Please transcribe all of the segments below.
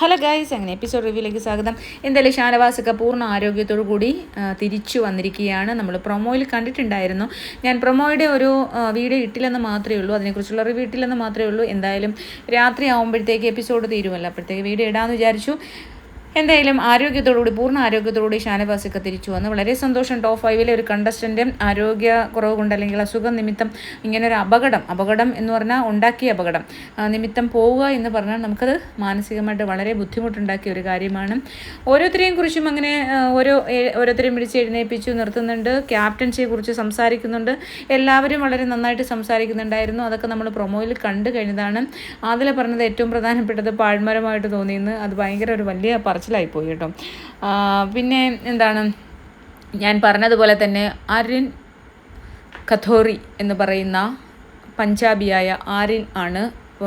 Hello guys, അങ്ങനെ episode റിവ്യൂയിലേക്ക് സ്വാഗതം. എന്തായാലും ഷാനവാസൊക്കെ പൂർണ്ണ ആരോഗ്യത്തോടു കൂടി തിരിച്ചു വന്നിരിക്കുകയാണ്. നമ്മൾ പ്രൊമോയിൽ കണ്ടിട്ടുണ്ടായിരുന്നു. ഞാൻ പ്രൊമോയുടെ ഒരു വീഡിയോ ഇട്ടില്ലെന്ന് മാത്രമേ ഉള്ളൂ, അതിനെക്കുറിച്ചുള്ള റിവ്യൂ ഇട്ടില്ലെന്ന് മാത്രമേ ഉള്ളൂ. എന്തായാലും രാത്രി ആകുമ്പോഴത്തേക്ക് എപ്പിസോഡ് തീരുമല്ലോ, അപ്പോഴത്തേക്ക് വീഡിയോ ഇടാമെന്ന് വിചാരിച്ചു. എന്തായാലും ആരോഗ്യത്തോടുകൂടി പൂർണ്ണ ആരോഗ്യത്തോടുകൂടി ഷാനവാസൊക്കെ തിരിച്ചു വന്നു. വളരെ സന്തോഷം. ടോപ്പ് 5-ലെ ഒരു കണ്ടസ്റ്റൻ്റ് ആരോഗ്യ കുറവ് കൊണ്ട് അല്ലെങ്കിൽ അസുഖം നിമിത്തം ഇങ്ങനൊരു അപകടം എന്ന് പറഞ്ഞാൽ ഉണ്ടാക്കിയ അപകടം നിമിത്തം പോവുക എന്ന് പറഞ്ഞാൽ നമുക്കത് മാനസികമായിട്ട് വളരെ ബുദ്ധിമുട്ടുണ്ടാക്കിയ ഒരു കാര്യമാണ്. ഓരോരുത്തരെയും കുറിച്ചും അങ്ങനെ ഓരോരുത്തരെയും പിടിച്ച് എഴുന്നേൽപ്പിച്ചു നിർത്തുന്നുണ്ട്. ക്യാപ്റ്റൻസിയെ കുറിച്ച് സംസാരിക്കുന്നുണ്ട്. എല്ലാവരും വളരെ നന്നായിട്ട് സംസാരിക്കുന്നുണ്ടായിരുന്നു. അതൊക്കെ നമ്മൾ പ്രൊമോയിൽ കണ്ടു കഴിഞ്ഞതാണ്. അതിൽ പറഞ്ഞത് ഏറ്റവും പ്രധാനപ്പെട്ടത് പാഴ്മരമായിട്ട് തോന്നിയെന്ന്. അത് ഭയങ്കര ഒരു വലിയ പറച്ചിലായിപ്പോയി കേട്ടോ. പിന്നെ എന്താണ്, ഞാൻ പറഞ്ഞതുപോലെ തന്നെ ആര്യൻ കഥോറി എന്ന് പറയുന്ന പഞ്ചാബിയായ ആര്യൻ ആണ്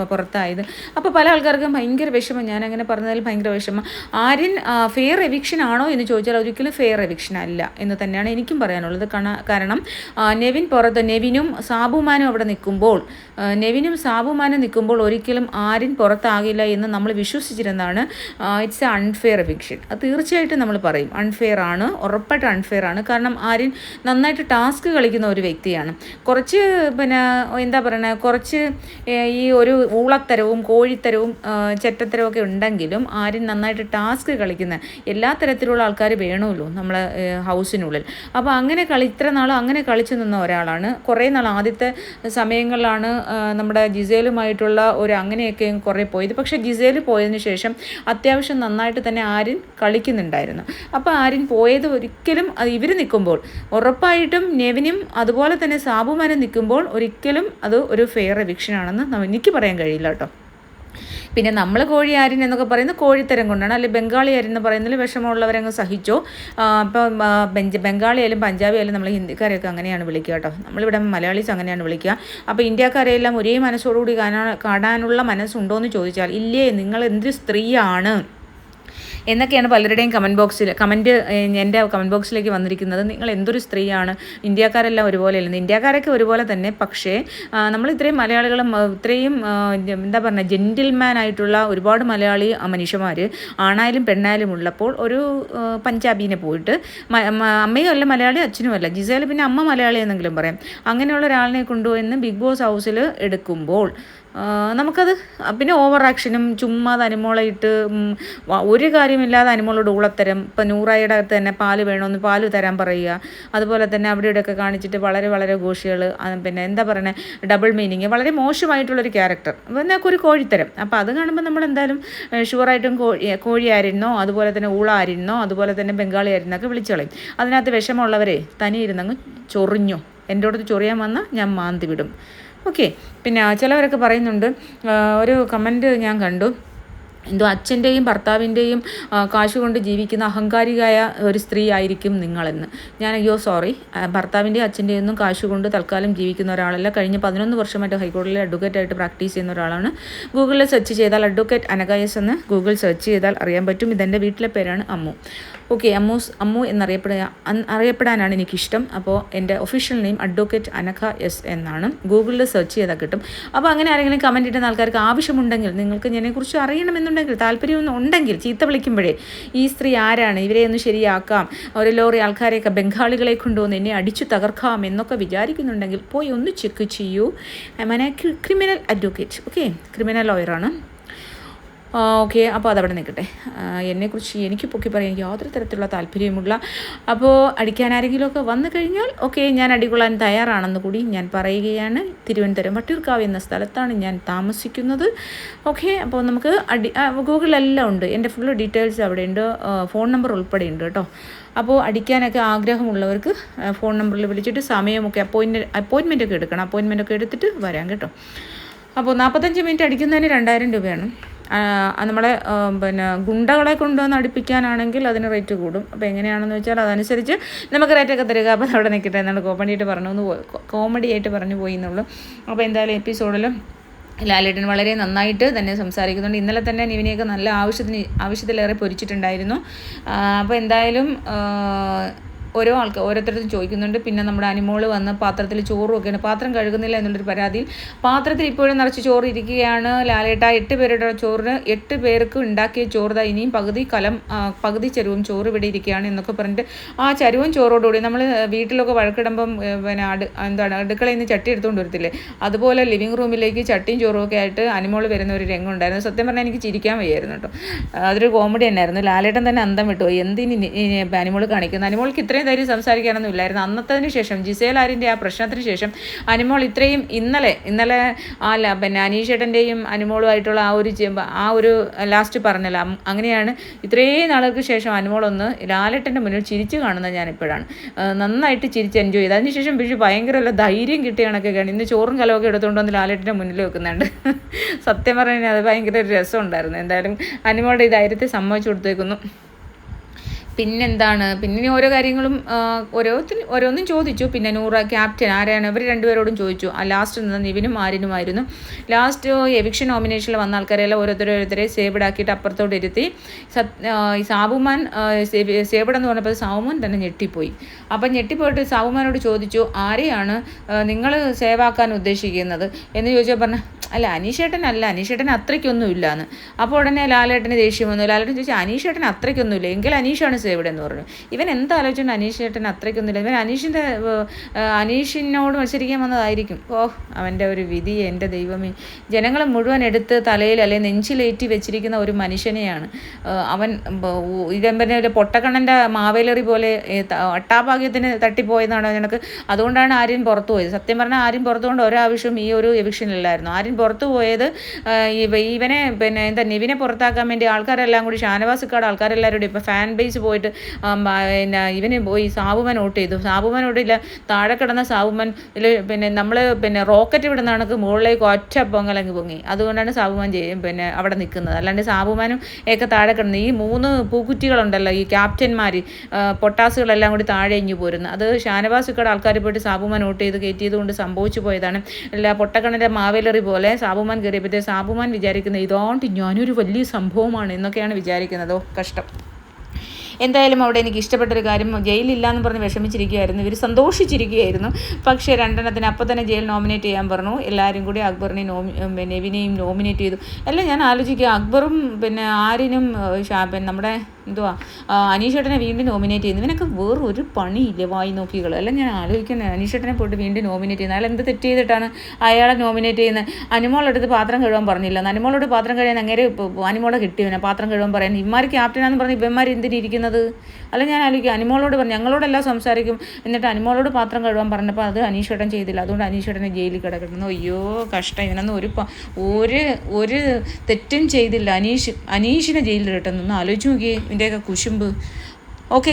പുറത്തായത്. അപ്പോൾ പല ആൾക്കാർക്കും ഭയങ്കര വിഷമം. ഞാൻ അങ്ങനെ പറഞ്ഞതിൽ ഭയങ്കര വിഷമം. ആര്യൻ ഫെയർ എവിക്ഷൻ ആണോ എന്ന് ചോദിച്ചാൽ ഒരിക്കലും ഫെയർ എവിക്ഷൻ അല്ല എന്ന് തന്നെയാണ് എനിക്കും പറയാനുള്ളത്. കാരണം നെവിനും സാബുമാനും അവിടെ നിൽക്കുമ്പോൾ ഒരിക്കലും ആര്യൻ പുറത്താകില്ല എന്ന് നമ്മൾ വിശ്വസിച്ചിരുന്നതാണ്. It's a unfair eviction. അത് തീർച്ചയായിട്ടും നമ്മൾ പറയും അൺഫെയർ ആണ്, ഉറപ്പായിട്ട് അൺഫെയർ ആണ്. കാരണം ആര്യൻ നന്നായിട്ട് ടാസ്ക് കളിക്കുന്ന ഒരു വ്യക്തിയാണ്. കുറച്ച് എന്താ പറയുക, കുറച്ച് ഈ ഒരു ഊളത്തരവും കോഴിത്തരവും ചെറ്റത്തരവും ഒക്കെ ഉണ്ടെങ്കിലും ആര്യൻ നന്നായിട്ട് ടാസ്ക് കളിക്കുന്ന എല്ലാ തരത്തിലുള്ള ആൾക്കാർ വേണമല്ലോ നമ്മളെ ഹൗസിനുള്ളിൽ. അപ്പോൾ അങ്ങനെ ഇത്ര നാളും അങ്ങനെ കളിച്ചു നിന്ന ഒരാളാണ്. കുറേ നാൾ ആദ്യത്തെ സമയങ്ങളിലാണ് നമ്മുടെ ജിസേലുമായിട്ടുള്ള ഒരു അങ്ങനെയൊക്കെ കുറേ പോയത്. പക്ഷേ ജിസേൽ പോയതിന് ശേഷം അത്യാവശ്യം നന്നായിട്ട് തന്നെ ആര്യൻ കളിക്കുന്നുണ്ടായിരുന്നു. അപ്പോൾ ആര്യൻ പോയത് ഒരിക്കലും ഇവർ നിൽക്കുമ്പോൾ ഉറപ്പായിട്ടും നെവിനും അതുപോലെ തന്നെ സാബുമാനും നിൽക്കുമ്പോൾ ഒരിക്കലും അത് ഒരു ഫെയർ എവിക്ഷനാണെന്ന് എനിക്ക് പറയാൻ കഴിയില്ല കേട്ടോ. പിന്നെ നമ്മൾ കോഴി ആര്യൻ എന്നൊക്കെ പറയുന്നത് കോഴിത്തരം കൊണ്ടാണ്, അല്ലെങ്കിൽ ബംഗാളി ആര്യൻ എന്ന് പറയുന്നതിൽ വിഷമമുള്ളവരങ്ങ് സഹിച്ചോ. അപ്പോൾ ബംഗാളി ആയാലും പഞ്ചാബി ആയാലും നമ്മൾ ഹിന്ദിക്കാരെയൊക്കെ അങ്ങനെയാണ് വിളിക്കുക കേട്ടോ. നമ്മളിവിടെ മലയാളീസ് അങ്ങനെയാണ് വിളിക്കുക. അപ്പോൾ ഇന്ത്യക്കാരെയെല്ലാം ഒരേ മനസ്സോടുകൂടി കാണാനുള്ള മനസ്സുണ്ടോ എന്ന് ചോദിച്ചാൽ ഇല്ലേ, നിങ്ങൾ എന്ത് സ്ത്രീയാണ് എന്നൊക്കെയാണ് പലരുടെയും കമൻറ്റ് എൻ്റെ കമൻറ്റ് ബോക്സിലേക്ക് വന്നിരിക്കുന്നത്. നിങ്ങൾ എന്തൊരു സ്ത്രീയാണ്, ഇന്ത്യക്കാരെല്ലാം ഒരുപോലെയല്ല. ഇന്ത്യക്കാരൊക്കെ ഒരുപോലെ തന്നെ, പക്ഷേ നമ്മൾ ഇത്രയും മലയാളികളും ഇത്രയും എന്താ പറയുക ജെൻറ്റിൽമാൻ ആയിട്ടുള്ള ഒരുപാട് മലയാളി മനുഷ്യന്മാർ ആണായാലും പെണ്ണായാലും ഉള്ളപ്പോൾ ഒരു പഞ്ചാബീനെ പോയിട്ട് അമ്മയും അല്ല മലയാളി, അച്ഛനും അല്ല, ജിസേൽ പിന്നെ അമ്മ മലയാളി എന്നെങ്കിലും പറയാം, അങ്ങനെയുള്ള ഒരാളിനെ കൊണ്ടുപോയി ബിഗ് ബോസ് ഹൗസിൽ എടുക്കുമ്പോൾ നമുക്കത് പിന്നെ ഓവർ ആക്ഷനും ചുമ്മാ അനുമോളെ ഇട്ട് ഒരു കാര്യമില്ലാതെ അനുമോളോട് ഊളത്തരം. ഇപ്പം നൂറായുടെ അകത്ത് തന്നെ പാല് വേണമെന്ന് പാല് തരാൻ പറയുക. അതുപോലെ തന്നെ അവിടെ ഇവിടെയൊക്കെ കാണിച്ചിട്ട് വളരെ വളരെ ഘോഷികൾ, പിന്നെ എന്താ പറയുക ഡബിൾ മീനിങ്, വളരെ മോശമായിട്ടുള്ളൊരു ക്യാരക്ടർ, പിന്നെ ഒരു കോഴിത്തരം. അപ്പോൾ അത് കാണുമ്പോൾ നമ്മൾ എന്തായാലും ഷുവറായിട്ടും കോഴി ആയിരുന്നോ, അതുപോലെ തന്നെ ഊള ആയിരുന്നോ, അതുപോലെ തന്നെ ബംഗാളി ആയിരുന്നൊക്കെ വിളിച്ചു കളയും. അതിനകത്ത് വിഷമമുള്ളവരെ തനിയിരുന്നങ്ങ് ചൊറിഞ്ഞോ, എൻ്റെ അടുത്ത് ചൊറിയാൻ വന്നാൽ ഞാൻ മാന്തി വിടും. ഓക്കെ. പിന്നെ ചിലവരൊക്കെ പറയുന്നുണ്ട്, ഒരു കമൻറ്റ് ഞാൻ കണ്ടു, എന്തോ അച്ഛൻ്റെയും ഭർത്താവിൻ്റെയും കാശ് കൊണ്ട് ജീവിക്കുന്ന അഹങ്കാരിയായ ഒരു സ്ത്രീ ആയിരിക്കും നിങ്ങളെന്ന്. ഞാൻ സോറി, ഭർത്താവിൻ്റെയും അച്ഛൻ്റെയും ഒന്നും കാശ് കൊണ്ട് തൽക്കാലം ജീവിക്കുന്ന ഒരാളല്ല. കഴിഞ്ഞ 11 വർഷമായിട്ട് ഹൈക്കോടതിയിൽ അഡ്വക്കേറ്റായിട്ട് പ്രാക്ടീസ് ചെയ്യുന്ന ഒരാളാണ്. ഗൂഗിളിൽ സെർച്ച് ചെയ്താൽ അഡ്വക്കേറ്റ് അനഗായസ് എന്ന് ഗൂഗിൾ സെർച്ച് ചെയ്താൽ അറിയാൻ പറ്റും. ഇതെൻ്റെ വീട്ടിലെ പേരാണ് അമ്മു. ഓക്കെ, അമ്മു അറിയപ്പെടാനാണ് എനിക്കിഷ്ടം. അപ്പോൾ എൻ്റെ official name advocate Anagha S എന്നാണ്. ഗൂഗിളിൽ സെർച്ച് ചെയ്താൽ കിട്ടും. അപ്പോൾ അങ്ങനെ ആരെങ്കിലും കമൻറ്റ് ഇടുന്ന ആൾക്കാർക്ക് ആവശ്യമുണ്ടെങ്കിൽ, നിങ്ങൾക്ക് ഇതിനെക്കുറിച്ച് അറിയണമെന്നുണ്ടെങ്കിൽ, താല്പര്യമൊന്നും ഉണ്ടെങ്കിൽ, ചീത്ത വിളിക്കുമ്പോഴേ ഈ സ്ത്രീ ആരാണ്, ഇവരെ ഒന്ന് ശരിയാക്കാം, ഒരു ലോറി ആൾക്കാരെയൊക്കെ ബംഗാളികളെ കൊണ്ടുവന്ന് എന്നെ അടിച്ചു തകർക്കാം എന്നൊക്കെ വിചാരിക്കുന്നുണ്ടെങ്കിൽ പോയി ഒന്ന് ചെക്ക് ചെയ്യൂ. ക്രിമിനൽ അഡ്വക്കേറ്റ്, ഓക്കെ, ക്രിമിനൽ ലോയറാണ്. ഓക്കെ. അപ്പോൾ അതവിടെ നിൽക്കട്ടെ. എന്നെക്കുറിച്ച് എനിക്ക് പൊക്കി പറയാൻ യാതൊരു തരത്തിലുള്ള താല്പര്യമുള്ള, അപ്പോൾ അടിക്കാൻ ആരെങ്കിലുമൊക്കെ വന്നു കഴിഞ്ഞാൽ ഓക്കെ, ഞാൻ അടികൊള്ളാൻ തയ്യാറാണെന്ന് കൂടി ഞാൻ പറയുകയാണ്. തിരുവനന്തപുരം വട്ടിയൂർക്കാവ് എന്ന സ്ഥലത്താണ് ഞാൻ താമസിക്കുന്നത്. ഓക്കെ. അപ്പോൾ നമുക്ക് ഗൂഗിളിലെല്ലാം ഉണ്ട്, എൻ്റെ ഫുള്ള് ഡീറ്റെയിൽസ് അവിടെ ഉണ്ട്, ഫോൺ നമ്പർ ഉൾപ്പെടെ ഉണ്ട് കേട്ടോ. അപ്പോൾ അടിക്കാനൊക്കെ ആഗ്രഹമുള്ളവർക്ക് ഫോൺ നമ്പറിൽ വിളിച്ചിട്ട് സമയമൊക്കെ അപ്പോയിൻമെൻ്റ് ഒക്കെ എടുക്കണം. അപ്പോയിൻമെൻ്റ് ഒക്കെ എടുത്തിട്ട് വരാം കേട്ടോ. അപ്പോൾ 45 മിനിറ്റ് അടിക്കുന്നതിന് 2000 രൂപയാണ്. നമ്മളെ ഗുണ്ടകളെ കൊണ്ടുവന്ന് അടുപ്പിക്കാനാണെങ്കിൽ അതിന് റേറ്റ് കൂടും. അപ്പോൾ എങ്ങനെയാണെന്ന് വെച്ചാൽ അതനുസരിച്ച് നമുക്ക് റേറ്റൊക്കെ തരിക. അപ്പോൾ അവിടെ നിൽക്കട്ടെ എന്നാണ് കോമഡിയായിട്ട് പറഞ്ഞു പോയി എന്നുള്ളൂ. അപ്പോൾ എന്തായാലും എപ്പിസോഡിലും ലാലേട്ടൻ വളരെ നന്നായിട്ട് തന്നെ സംസാരിക്കുന്നുണ്ട്. ഇന്നലെ തന്നെ നിവിനെയൊക്കെ നല്ല ആവശ്യത്തിലേറെ പൊരിച്ചിട്ടുണ്ടായിരുന്നു. അപ്പോൾ എന്തായാലും ഓരോരുത്തരും ചോദിക്കുന്നുണ്ട്. പിന്നെ നമ്മുടെ അനിമോള് വന്ന് പാത്രത്തിൽ ചോറും ഒക്കെയാണ്, പാത്രം കഴുകുന്നില്ല എന്നുള്ളൊരു പരാതിയിൽ പാത്രത്തിൽ ഇപ്പോഴും നിറച്ച് ചോറ് ഇരിക്കുകയാണ്. ലാലേട്ട 8 പേരുടെ ചോറ് 8 പേർക്ക് ഉണ്ടാക്കിയ ചോറ് ഇനിയും പകുതി ചരുവും ചോറ് ഇവിടെ ഇരിക്കുകയാണ് എന്നൊക്കെ പറഞ്ഞിട്ട് ആ ചരുവും ചോറോടുകൂടി നമ്മൾ വീട്ടിലൊക്കെ വഴക്കിടുമ്പം പിന്നെ അടുക്കളയിൽ നിന്ന് ചട്ടി എടുത്തുകൊണ്ട് വരത്തില്ലേ, അതുപോലെ ലിവിങ് റൂമിലേക്ക് ചട്ടിയും ചോറും ഒക്കെ ആയിട്ട് അനിമോള് വരുന്ന ഒരു രംഗം ഉണ്ടായിരുന്നു. സത്യം പറഞ്ഞാൽ എനിക്ക് ചിരിക്കാൻ വയ്യായിരുന്നു കേട്ടോ. അതൊരു കോമഡി തന്നെയായിരുന്നു. ലാലേട്ടൻ തന്നെ അന്തം വിട്ടു, എന്തിന് അനിമോള് കാണിക്കുന്നത്. അനിമോൾക്ക് ഇത്രയും ധൈര്യം സംസാരിക്കാനൊന്നും ഇല്ലായിരുന്നു. അന്നത്തതിന് ശേഷം ജിസേൽ ആര്യൻ്റെ ആ പ്രശ്നത്തിന് ശേഷം അനിമോൾ ഇത്രയും ഇന്നലെ പിന്നെ അനീഷേട്ടൻ്റെയും അനിമോളുമായിട്ടുള്ള ആ ഒരു ലാസ്റ്റ് പറഞ്ഞല്ലോ, അങ്ങനെയാണ് ഇത്രയും നാളുകൾക്ക് ശേഷം അനിമോളൊന്ന് ലാലേട്ടൻ്റെ മുന്നിൽ ചിരിച്ചു കാണുന്നത് ഞാൻ ഇപ്പോഴാണ്. നന്നായിട്ട് ചിരിച്ച് എൻജോയ് ചെയ്ത് അതിനുശേഷം പക്ഷേ ഭയങ്കര ധൈര്യം കിട്ടിയ കണക്കൊക്കെയാണ്. ഇന്ന് ചോറും കലമൊക്കെ എടുത്തുകൊണ്ട് വന്ന് ലാലേട്ടൻ്റെ മുന്നിൽ വെക്കുന്നുണ്ട്. സത്യം പറഞ്ഞാൽ അത് ഭയങ്കര ഒരു രസമുണ്ടായിരുന്നു. എന്തായാലും അനിമോളുടെ ഈ ധൈര്യത്തെ സമ്മതിച്ചു കൊടുത്തേക്കുന്നു. പിന്നെന്താണ്, പിന്നെ ഓരോ കാര്യങ്ങളും ഓരോന്നും ചോദിച്ചു. പിന്നെ നൂറ ക്യാപ്റ്റൻ ആരാണ്, ഇവർ രണ്ടുപേരോടും ചോദിച്ചു. ലാസ്റ്റ് നിന്ന് നിവിനും ആര്യനുമായിരുന്നു. ലാസ്റ്റ് എവിക്ഷൻ നോമിനേഷനിൽ വന്ന ആൾക്കാരെല്ലാം ഓരോരുത്തരെ സേവ്ഡ് ആക്കിയിട്ട് അപ്പുറത്തോട്ട് ഇരുത്തി. സാബുമാൻ സേവ്ഡ് എന്ന് പറഞ്ഞപ്പോൾ സാബുമാൻ തന്നെ ഞെട്ടിപ്പോയി. അപ്പം ഞെട്ടിപ്പോയിട്ട് സാബുമാനോട് ചോദിച്ചു, ആരെയാണ് നിങ്ങൾ സേവാക്കാൻ ഉദ്ദേശിക്കുന്നത് എന്ന് ചോദിച്ചാൽ പറഞ്ഞു, അല്ല അനീഷേട്ടൻ അത്രയ്ക്കൊന്നും ഇല്ലയെന്ന്. അപ്പോൾ ഉടനെ ലാലേട്ടന് ദേഷ്യം വന്നു. ലാലേട്ടൻ ചോദിച്ചു, അനീഷേട്ടൻ അത്രയ്ക്കൊന്നുമില്ല, എങ്കിൽ അനീഷാണ് സേവ്ഡ് എന്ന് പറഞ്ഞു. ഇവൻ എന്താലോചിച്ചുകൊണ്ട് അനീഷേട്ടൻ അത്രയ്ക്കൊന്നുമില്ല, ഇവൻ അനീഷിനോട് മത്സരിക്കാൻ വന്നതായിരിക്കും. അവൻ്റെ ഒരു വിധി, എൻ്റെ ദൈവമേ. ജനങ്ങൾ മുഴുവൻ എടുത്ത് തലയിൽ അല്ലെങ്കിൽ നെഞ്ചിലേറ്റി വെച്ചിരിക്കുന്ന ഒരു മനുഷ്യനെയാണ് അവൻ. ഇതമ്പനെ പൊട്ടക്കണ്ണൻ്റെ മാവേലറി പോലെ അട്ടാഭാഗ്യത്തിന് തട്ടിപ്പോയെന്നാണ് ഞങ്ങൾക്ക്. അതുകൊണ്ടാണ് ആര്യൻ പുറത്തു പോയത്. സത്യം പറഞ്ഞാൽ ആര്യൻ പുറത്തുകൊണ്ട് ഒരാവശ്യം ഈ ഒരു എവിക്ഷനില്ലായിരുന്നു. ആര്യൻ പുറത്തു പോയത് ഇവനെ പിന്നെ നിവിനെ പുറത്താക്കാൻ വേണ്ടി ആൾക്കാരെല്ലാം കൂടി ഷാനവാസിക്കാട് ആൾക്കാരെല്ലാവരും ഇപ്പോൾ ഫാൻ ബേസ് പോയിട്ട് പിന്നെ ഇവന് പോയി സാബുമാൻ വോട്ട് ചെയ്തു. സാബുമാൻ വോട്ടില്ല, താഴെ കിടന്ന സാബുമാൻ നമ്മൾ റോക്കറ്റ് വിടുന്ന കണക്ക് മുകളിലേക്ക് ഒറ്റ പൊങ്ങലങ്ങ് പൊങ്ങി. അതുകൊണ്ടാണ് സാബുമാൻ പിന്നെ അവിടെ നിൽക്കുന്നത്. അല്ലാണ്ട് സാബുമാനും ഒക്കെ താഴെ കിടന്ന് ഈ 3 പൂക്കുറ്റികളുണ്ടല്ലോ, ഈ ക്യാപ്റ്റന്മാർ പൊട്ടാസുകളെല്ലാം കൂടി താഴെ ഇഞ്ഞു പോരുന്നു. അത് ഷാനവാസിക്കാട് ആൾക്കാർ പോയിട്ട് സാബുമാൻ വോട്ട് ചെയ്ത് കയറ്റിയത് കൊണ്ട് സംഭവിച്ചു പോയതാണ്. എല്ലാ പൊട്ടക്കണ്ണിൻ്റെ മാവേലറി പോലെ സാബുമാൻ കയറിയപ്പോഴത്തെ സാബുമാൻ വിചാരിക്കുന്നത് ഇതാണ്ട് ഞാനൊരു വലിയ സംഭവമാണ് എന്നൊക്കെയാണ് വിചാരിക്കുന്നതോ. കഷ്ടം. എന്തായാലും അവിടെ എനിക്ക് ഇഷ്ടപ്പെട്ടൊരു കാര്യം, ജയിലില്ല എന്ന് പറഞ്ഞ് വിഷമിച്ചിരിക്കുകയായിരുന്നു, ഇവർ സന്തോഷിച്ചിരിക്കുകയായിരുന്നു. പക്ഷേ 2 അപ്പം തന്നെ ജയിൽ നോമിനേറ്റ് ചെയ്യാൻ പറഞ്ഞു. എല്ലാവരും കൂടി അക്ബറിനെയും നെവിനെയും നോമിനേറ്റ് ചെയ്തു. എല്ലാം ഞാൻ ആലോചിക്കുക, അക്ബറും ആര്യനും നമ്മുടെ അനീഷേട്ടനെ വീണ്ടും നോമിനേറ്റ് ചെയ്യുന്നു. ഇവനൊക്കെ വേറൊരു പണിയില്ല, വായി നോക്കികൾ. അല്ല ഞാൻ ആലോചിക്കുന്നത്, അനീഷേട്ടനെ പോയിട്ട് വീണ്ടും നോമിനേറ്റ് ചെയ്യുന്നത്, അയാൾ എന്ത് തെറ്റ് ചെയ്തിട്ടാണ് അയാളെ നോമിനേറ്റ് ചെയ്യുന്നത്? അനിമോളെടുത്ത് പാത്രം കഴുകാൻ പറഞ്ഞില്ല, അനിമോളോട് പാത്രം കഴിയാൻ അങ്ങനെ അനിമോളെ കിട്ടിയവനെ പാത്രം കഴുകാൻ പറയാൻ. ഇവന്മാർ ക്യാപ്റ്റനാന്ന് പറഞ്ഞ് ഇവന്മാർ എന്തിനിരിക്കുന്നത്? അല്ല ഞാൻ ആലോചിക്കുക, അനിമോളോട് പറഞ്ഞു, ഞങ്ങളോടെല്ലാം സംസാരിക്കും, എന്നിട്ട് അനിമോളോട് പാത്രം കഴുകാൻ പറഞ്ഞപ്പോൾ അത് അനീഷേട്ടൻ ചെയ്തില്ല, അതുകൊണ്ട് അനീഷേട്ടനെ ജയിലിൽ കിടക്കുന്നു. അയ്യോ കഷ്ടം, ഇവനൊന്നും ഒരു തെറ്റും ചെയ്തില്ല. അനീഷിനെ ജയിലിൽ കിട്ടുന്നു. ഒന്ന് ആലോചിച്ച് നോക്കിയേ ഇതിൻ്റെയൊക്കെ കുശുമ്പ്. ഓക്കെ.